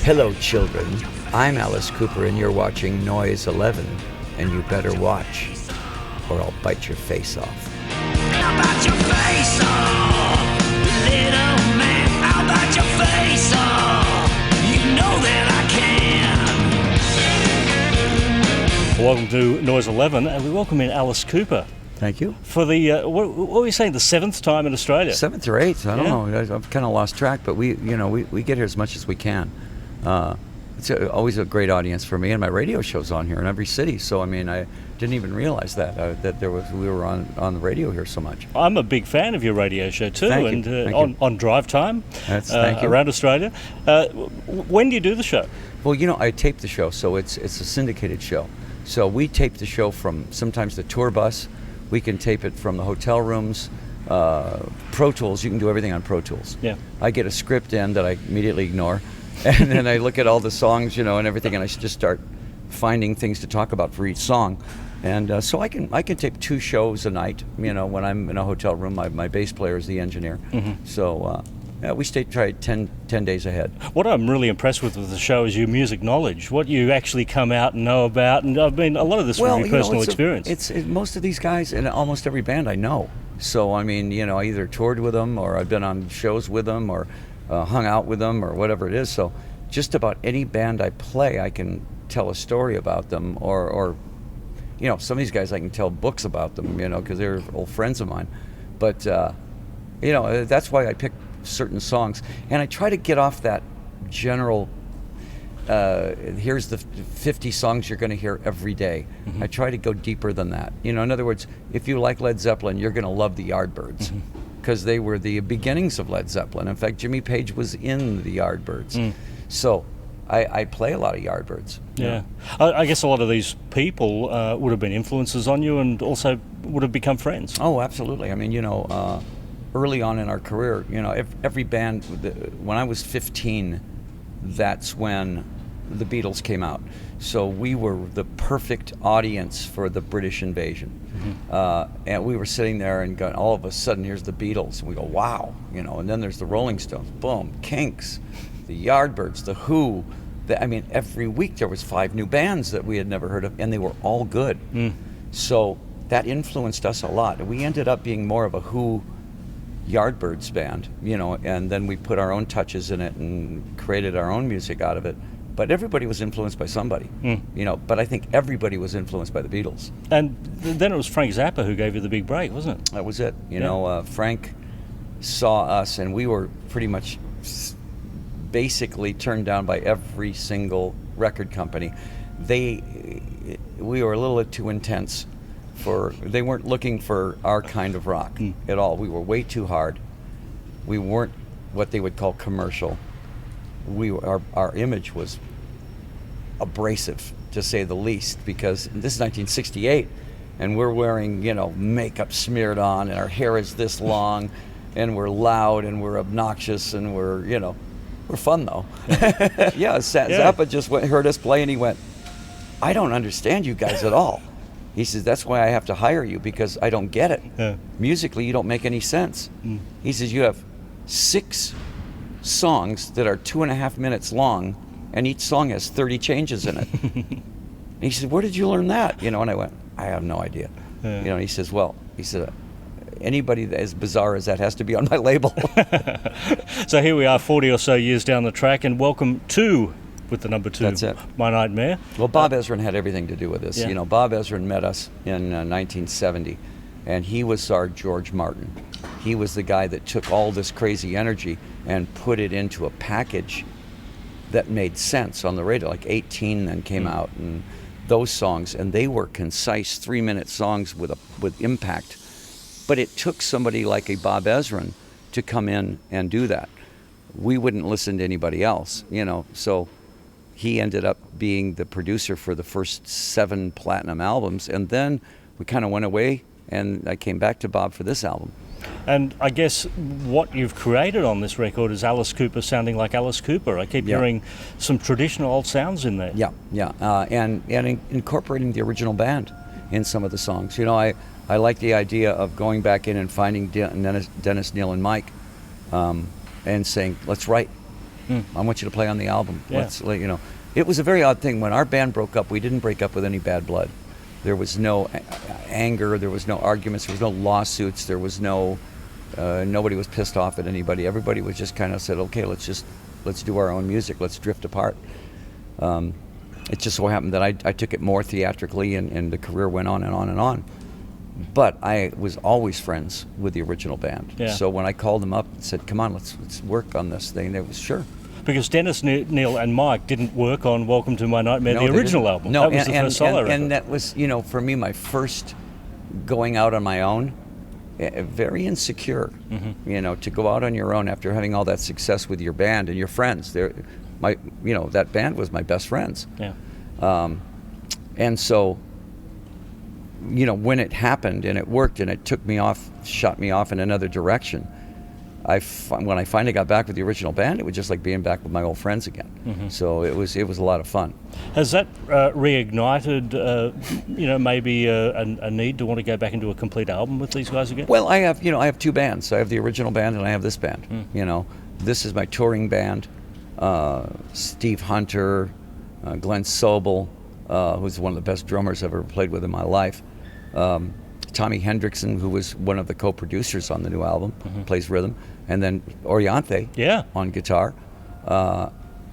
Hello, children. I'm Alice Cooper, and you're watching Noise11, and you better watch, or I'll bite your face off. I'll bite your face off, little man. I'll bite your face off. You know that I can. Welcome to Noise11, and we welcome in Alice Cooper. Thank you. For the, what were we saying, the 7th time in Australia? 7th or 8th, I don't know. I've kind of lost track, but we get here as much as we can. It's always a great audience for me, and my radio show's on here in every city. So I mean, I didn't even realize that we were on the radio here so much. I'm a big fan of your radio show too, Thank you. on drive time Thank you. around Australia. When do you do the show? Well, I tape the show, so it's a syndicated show. So we tape the show from sometimes the tour bus. We can tape it from the hotel rooms. Pro Tools, you can do everything on Pro Tools. Yeah. I get a script in that I immediately ignore, and then I look at all the songs, and everything, and I just start finding things to talk about for each song. And so I can tape 2 shows a night, when I'm in a hotel room. My bass player is the engineer. Mm-hmm. So we try 10 days ahead. What I'm really impressed with the show is your music knowledge, what you actually come out and know about. And I mean, a lot of this from your personal experience. It's most of these guys in almost every band I know. So, I mean, I either toured with them, or I've been on shows with them, or hung out with them, or whatever it is. So just about any band I play, I can tell a story about them, or some of these guys I can tell books about them, because they're old friends of mine. But, that's why I pick certain songs. And I try to get off that general, here's the 50 songs you're going to hear every day. Mm-hmm. I try to go deeper than that. In other words, if you like Led Zeppelin, you're going to love the Yardbirds, because they were the beginnings of Led Zeppelin. In fact, Jimmy Page was in the Yardbirds. So I play a lot of Yardbirds. Yeah. I guess a lot of these people would have been influences on you, and also would have become friends. Oh, absolutely. I mean, early on in our career, every band, when I was 15, that's when the Beatles came out. So we were the perfect audience for the British invasion. Mm-hmm. And we were sitting there and going, all of a sudden, here's the Beatles. And we go, wow. And then there's the Rolling Stones, boom, Kinks, the Yardbirds, the Who. Every week there was 5 new bands that we had never heard of, and they were all good. So that influenced us a lot. We ended up being more of a Who Yardbirds band, and then we put our own touches in it and created our own music out of it. But everybody was influenced by somebody, but I think everybody was influenced by the Beatles. And then it was Frank Zappa who gave you the big break, wasn't it? That was it. Frank saw us, and we were pretty much basically turned down by every single record company. We were a little too intense. They weren't looking for our kind of rock at all. We were way too hard. We weren't what they would call commercial. Our image was abrasive, to say the least, because this is 1968, and we're wearing makeup smeared on, and our hair is this long, and we're loud, and we're obnoxious, and we're fun though. Zappa just heard us play, and he went, "I don't understand you guys at all." He says, "That's why I have to hire you, because I don't get it. Yeah. Musically, you don't make any sense." He says, "You have 6 songs that are 2.5 minutes long, and each song has 30 changes in it." And he said, "Where did you learn that?" And I went, "I have no idea." Yeah. He says, "Anybody as bizarre as that has to be on my label." So here we are, 40 or so years down the track, and welcome to, with the number 2, That's it. My Nightmare. Well, Bob Ezrin had everything to do with this. Yeah. Bob Ezrin met us in 1970, and he was our George Martin. He was the guy that took all this crazy energy and put it into a package that made sense on the radio. Like 18 then came out, and those songs, and they were concise 3-minute songs with impact. But it took somebody like a Bob Ezrin to come in and do that. We wouldn't listen to anybody else, so he ended up being the producer for the first 7 platinum albums, and then we kind of went away, and I came back to Bob for this album. And I guess what you've created on this record is Alice Cooper sounding like Alice Cooper. I keep hearing some traditional old sounds in there. And incorporating the original band in some of the songs. I like the idea of going back in and finding Dennis, Neil, and Mike, and saying, let's write I want you to play on the album. Yeah. Let's, you know. It was a very odd thing. When our band broke up, we didn't break up with any bad blood. There was no anger. There was no arguments. There was no lawsuits. There was no, nobody was pissed off at anybody. Everybody was just kind of said, okay, let's do our own music. Let's drift apart. It just so happened that I took it more theatrically, and the career went on and on and on. But I was always friends with the original band. Yeah. So when I called them up and said, come on, let's work on this thing, they was sure. Because Dennis, Neil, and Mike didn't work on Welcome to My Nightmare, No, the they original didn't. album. No, that was the first solo record. and that was, you know, for me, my first going out on my own, very insecure, you know, to go out on your own after having all that success with your band and your friends. That band was my best friends. Yeah. And so, you know, when it happened and it worked and it shot me off in another direction, when I finally got back with the original band, it was just like being back with my old friends again. So it was a lot of fun. Has that reignited, maybe a need to want to go back into a complete album with these guys again? Well, I have two bands. I have the original band and I have this band. You know, this is my touring band. Steve Hunter, Glenn Sobel, who's one of the best drummers I've ever played with in my life. Tommy Hendrickson, who was one of the co-producers on the new album, plays rhythm, and then Oriante on guitar,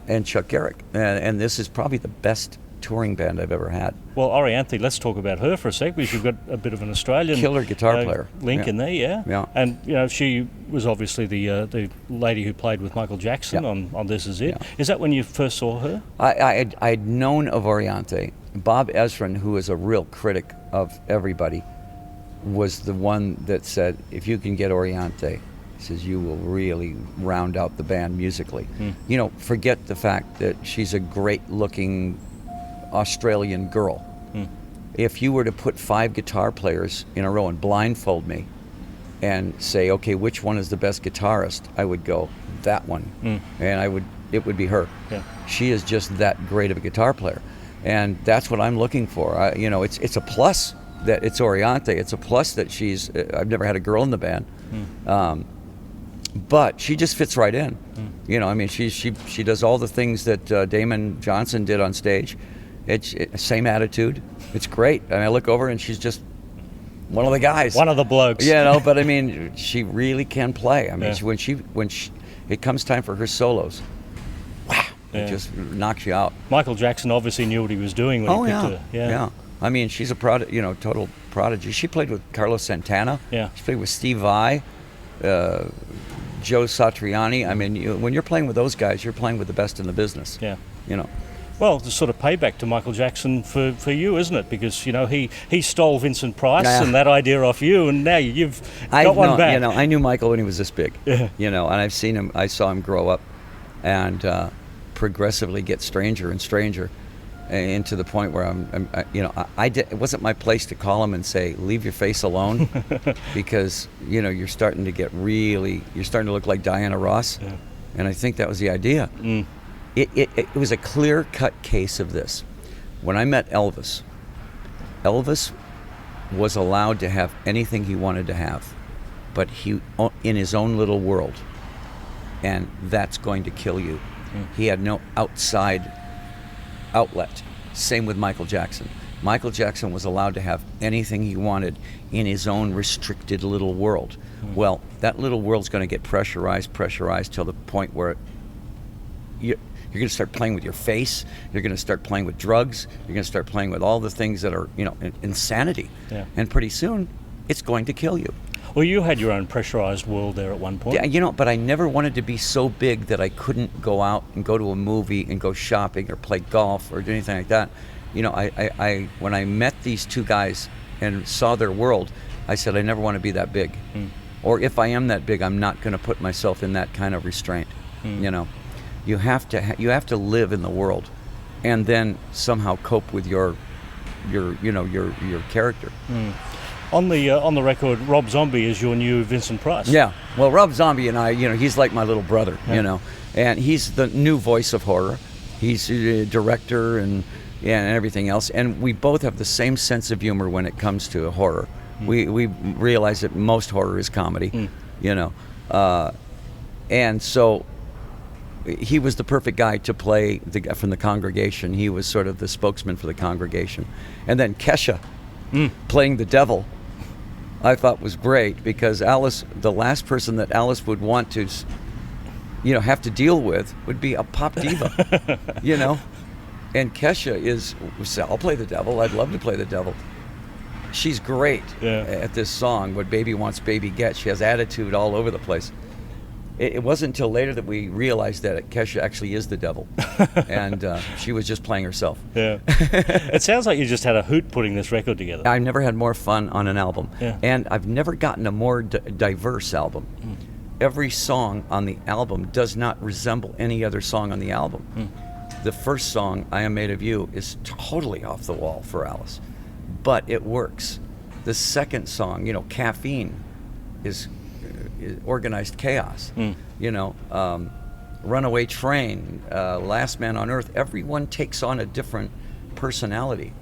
and Chuck Garrick. And this is probably the best touring band I've ever had. Well, Oriante, let's talk about her for a sec, because you've got a bit of an Australian killer guitar player link in there, yeah. And you know, she was obviously the lady who played with Michael Jackson on This Is It. Yeah. Is that when you first saw her? I'd known of Oriante. Bob Ezrin, who is a real critic of everybody, was the one that said, if you can get Oriante, he says, you will really round out the band musically. You know, forget the fact that she's a great-looking Australian girl. If you were to put 5 guitar players in a row and blindfold me and say, okay, which one is the best guitarist, I would go, that one. And it would be her. Yeah. She is just that great of a guitar player. And that's what I'm looking for. It's a plus that it's Oriante. It's a plus that I've never had a girl in the band. But she just fits right in. You know, I mean, she does all the things that Damon Johnson did on stage. It's same attitude. It's great. I mean, I look over and she's just one of the guys. One of the blokes. You know, but I mean, she really can play. I mean, Yeah. when it comes time for her solos, wow, Yeah. it just knocks you out. Michael Jackson obviously knew what he was doing when he picked her. Yeah. I mean, she's a total prodigy. She played with Carlos Santana. Yeah. She played with Steve Vai, Joe Satriani. I mean, when you're playing with those guys, you're playing with the best in the business. Yeah. You know. Well, the sort of payback to Michael Jackson for you, isn't it? Because, you know, he stole Vincent Price and that idea off you, and now you've got one back. You know, I knew Michael when he was this big. Yeah. You know, and I saw him grow up and progressively get stranger and stranger, and to the point where it wasn't my place to call him and say, leave your face alone, because, you know, you're starting to look like Diana Ross. Yeah. And I think that was the idea. It was a clear-cut case of this. When I met Elvis was allowed to have anything he wanted to have, but he in his own little world, and that's going to kill you. He had no outside outlet. Same with Michael Jackson. Michael Jackson was allowed to have anything he wanted in his own restricted little world. Well, that little world's going to get pressurized till the point where you're going to start playing with your face. You're going to start playing with drugs. You're going to start playing with all the things that are, you know, insanity. Yeah. And pretty soon, it's going to kill you. Well, you had your own pressurized world there at one point. Yeah, you know, but I never wanted to be so big that I couldn't go out and go to a movie and go shopping or play golf or do anything like that. You know, I when I met these two guys and saw their world, I said, I never want to be that big. Or if I am that big, I'm not going to put myself in that kind of restraint. You know. You have to live in the world, and then somehow cope with your character. On the record, Rob Zombie is your new Vincent Price. Yeah. Well, Rob Zombie and I, you know, he's like my little brother. Yeah. You know, and he's the new voice of horror. He's a director and everything else, and we both have the same sense of humor when it comes to horror. We realize that most horror is comedy. You know, and so he was the perfect guy to play the guy from the congregation. He was sort of the spokesman for the congregation. And then Kesha playing the devil, I thought was great, because Alice, the last person that Alice would want to, have to deal with would be a pop diva, And Kesha I'll play the devil. I'd love to play the devil. She's great at this song, What Baby Wants, Baby Gets. She has attitude all over the place. It wasn't until later that we realized that Kesha actually is the devil, and she was just playing herself. Yeah. It sounds like you just had a hoot putting this record together. I've never had more fun on an album, and I've never gotten a more diverse album. Every song on the album does not resemble any other song on the album. The first song, I Am Made of You, is totally off the wall for Alice, but it works. The second song, Caffeine, is organized chaos. Runaway Train, Last Man on Earth, everyone takes on a different personality.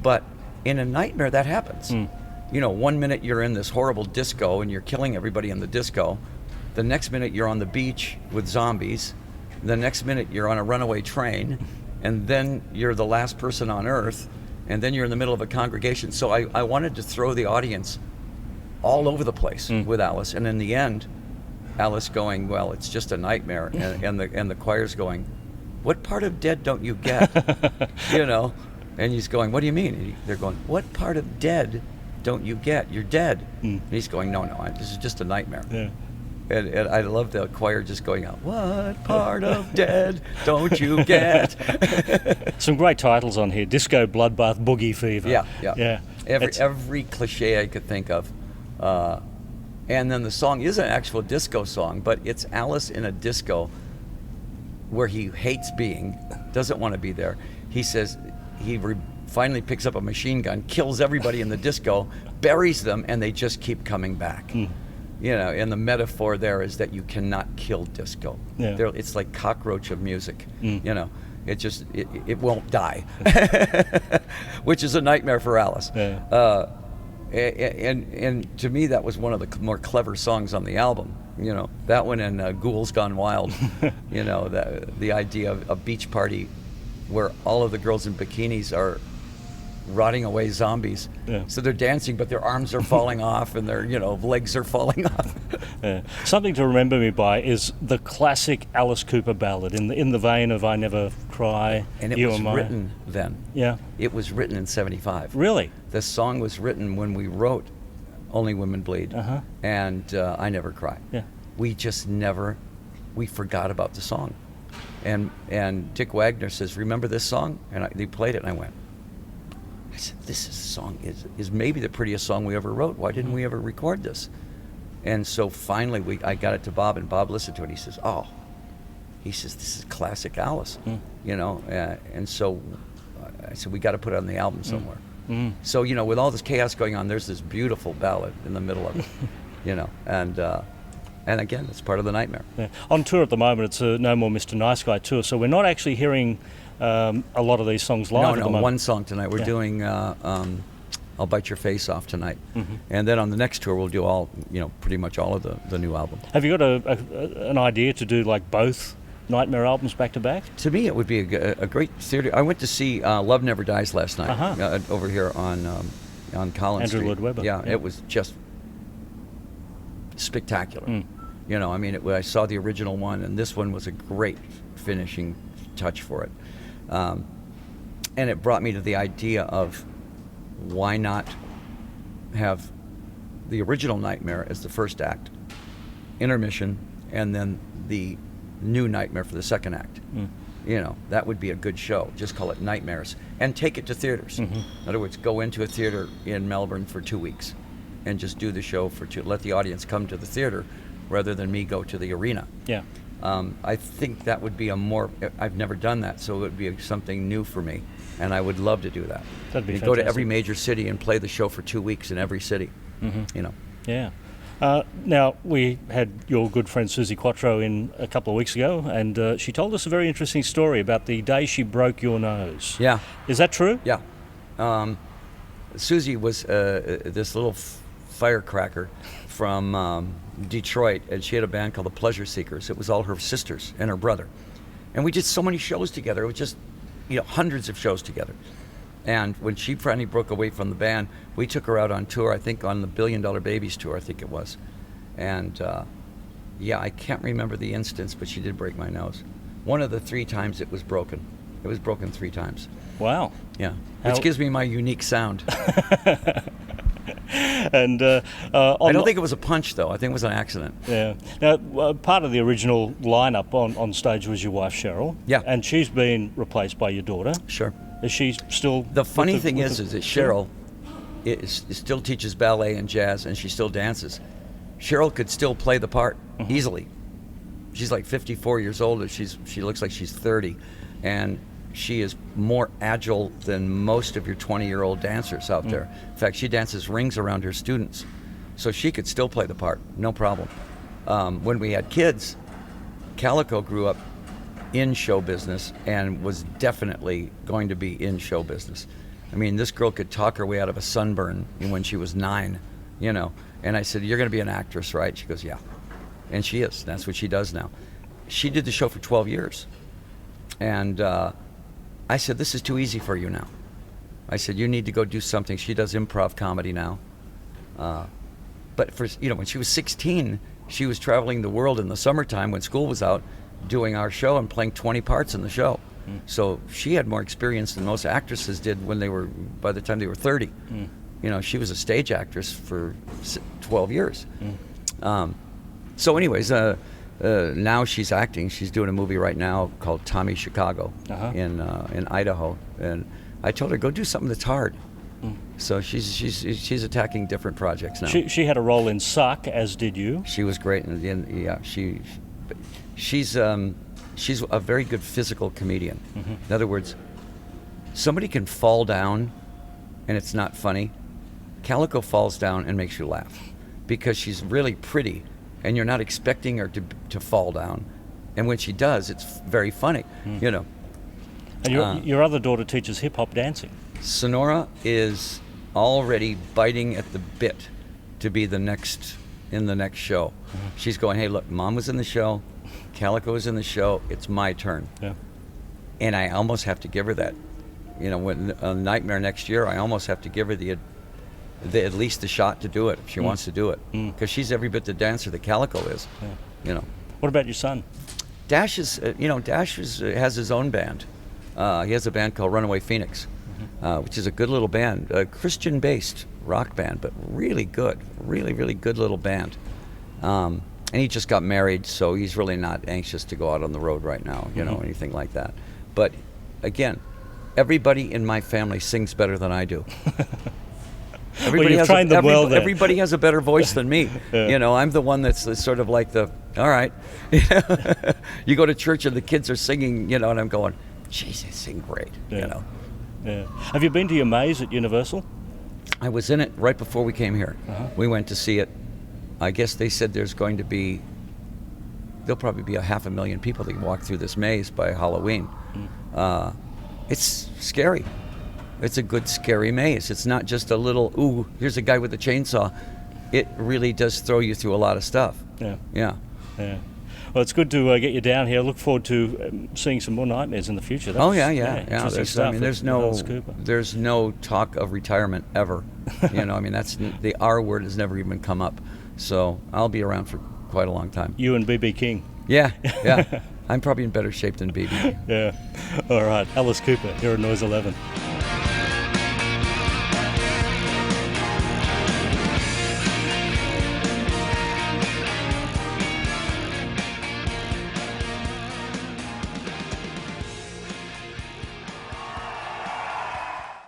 But in a Nightmare, that happens. 1 minute you're in this horrible disco and you're killing everybody in the disco. The next minute you're on the beach with zombies. The next minute you're on a runaway train. And then you're the last person on Earth. And then you're in the middle of a congregation. So I wanted to throw the audience all over the place with Alice, and in the end, Alice going, well, it's just a nightmare, and the choir's going, what part of dead don't you get? And he's going, what do you mean? And they're going, what part of dead don't you get? You're dead. And he's going, no, this is just a nightmare. Yeah. And I love the choir just going out, what part of dead don't you get? Some great titles on here: Disco, Bloodbath, Boogie Fever. Yeah. Every cliche I could think of. And then the song is an actual disco song, but it's Alice in a disco where he hates being, doesn't want to be there. He says finally picks up a machine gun, kills everybody in the disco, buries them, and they just keep coming back. And the metaphor there is that you cannot kill disco. It's like cockroach of music. It won't die, which is a nightmare for Alice. And to me, that was one of the more clever songs on the album. That one and Ghouls Gone Wild. The idea of a beach party where all of the girls in bikinis are rotting away zombies. So they're dancing, but their arms are falling off and their legs are falling off. Something to remember me by is the classic Alice Cooper ballad in the vein of I Never Cry. And it was written then. Yeah. It was written in 75. Really? The song was written when we wrote Only Women Bleed and I Never Cry. Yeah. We forgot about the song. And Dick Wagner says, remember this song? And they played it and I went, this song is maybe the prettiest song we ever wrote. Why didn't we ever record this? And so finally I got it to Bob, and Bob listened to it. He says, this is classic Alice, and so I said, we got to put it on the album somewhere. So, with all this chaos going on, there's this beautiful ballad in the middle of it, and again, it's part of the nightmare. Yeah. On tour at the moment, it's a No More Mr. Nice Guy tour, so we're not actually hearing a lot of these songs live at the moment. One song tonight. We're doing I'll Bite Your Face Off tonight. And then on the next tour we'll do all, pretty much all of the new album. Have you got an idea to do like both Nightmare albums back to back? To me it would be a great theater. I went to see Love Never Dies last night over here on Collins Street. Andrew Lloyd Webber. Yeah, it was just spectacular. I saw the original one, and this one was a great finishing touch for it. And it brought me to the idea of why not have the original Nightmare as the first act, intermission, and then the new Nightmare for the second act. That would be a good show. Just call it Nightmares and take it to theaters. In other words, go into a theater in Melbourne for 2 weeks and just do the show let the audience come to the theater rather than me go to the arena. Yeah. I think that would be I've never done that, so it would be something new for me, and I would love to do that. That'd be fantastic. Go to every major city and play the show for 2 weeks in every city. Yeah. Now, we had your good friend Susie Quatro in a couple of weeks ago, and she told us a very interesting story about the day she broke your nose. Yeah. Is that true? Yeah. Susie was this little firecracker from Detroit, and she had a band called the Pleasure Seekers. It was all her sisters and her brother. And we did so many shows together. It was just, hundreds of shows together. And when she finally broke away from the band, we took her out on tour, I think on the $1 Billion Babies tour, I think it was. And I can't remember the instance, but she did break my nose. One of the 3 times it was broken. It was broken 3 times. Wow. Yeah. Which gives me my unique sound. And I don't think it was a punch, though. I think it was an accident. Yeah. Now, part of the original lineup on stage was your wife, Cheryl. Yeah. And she's been replaced by your daughter. Sure. Is she still... The funny thing is that Cheryl still teaches ballet and jazz, and she still dances. Cheryl could still play the part easily. She's like 54 years old, and she looks like she's 30. And she is more agile than most of your 20-year-old dancers out there. In fact, she dances rings around her students. So she could still play the part, no problem. When we had kids, Calico grew up in show business and was definitely going to be in show business. I mean, this girl could talk her way out of a sunburn when she was 9, And I said, "You're going to be an actress, right?" She goes, "Yeah." And she is. That's what she does now. She did the show for 12 years. And I said, "This is too easy for you now." I said, "You need to go do something." She does improv comedy now. But when she was 16, she was traveling the world in the summertime when school was out, doing our show and playing 20 parts in the show. So she had more experience than most actresses did by the time they were 30. She was a stage actress for 12 years. So anyways, now she's acting. She's doing a movie right now called Tommy Chicago in Idaho. And I told her, go do something that's hard. So she's attacking different projects now. She had a role in Suck, as did you. She was great. And she's a very good physical comedian. In other words, somebody can fall down and it's not funny. Calico falls down and makes you laugh because she's really pretty and you're not expecting her to fall down. And when she does, it's very funny, And your other daughter teaches hip-hop dancing. Sonora is already biting at the bit to be in the next show. She's going, "Hey, look, Mom was in the show, Calico was in the show, it's my turn." Yeah. And I almost have to give her that. When Nightmare next year, I almost have to give her the at least the shot to do it if she wants to do it, because she's every bit the dancer that Calico is. What about your son? Dash has his own band. He has a band called Runaway Phoenix, which is a good little band, a Christian-based rock band, but really good, really, really good little band. And he just got married, so he's really not anxious to go out on the road right now, anything like that. But again, everybody in my family sings better than I do. Everybody has a better voice than me. Yeah. I'm the one that's sort of like all right. You go to church and the kids are singing, and I'm going, "Jeez, they sing great." Yeah. Have you been to your maze at Universal? I was in it right before we came here. We went to see it. I guess they said there'll probably be 500,000 people that can walk through this maze by Halloween. It's scary. It's a good, scary maze. It's not just a little, ooh, here's a guy with a chainsaw. It really does throw you through a lot of stuff. Yeah. Well, it's good to get you down here. I look forward to seeing some more Nightmares in the future. There's no talk of retirement ever. That's the R word has never even come up. So I'll be around for quite a long time. You and B.B. King. Yeah. I'm probably in better shape than B.B. Yeah. All right. Alice Cooper here at Noise 11.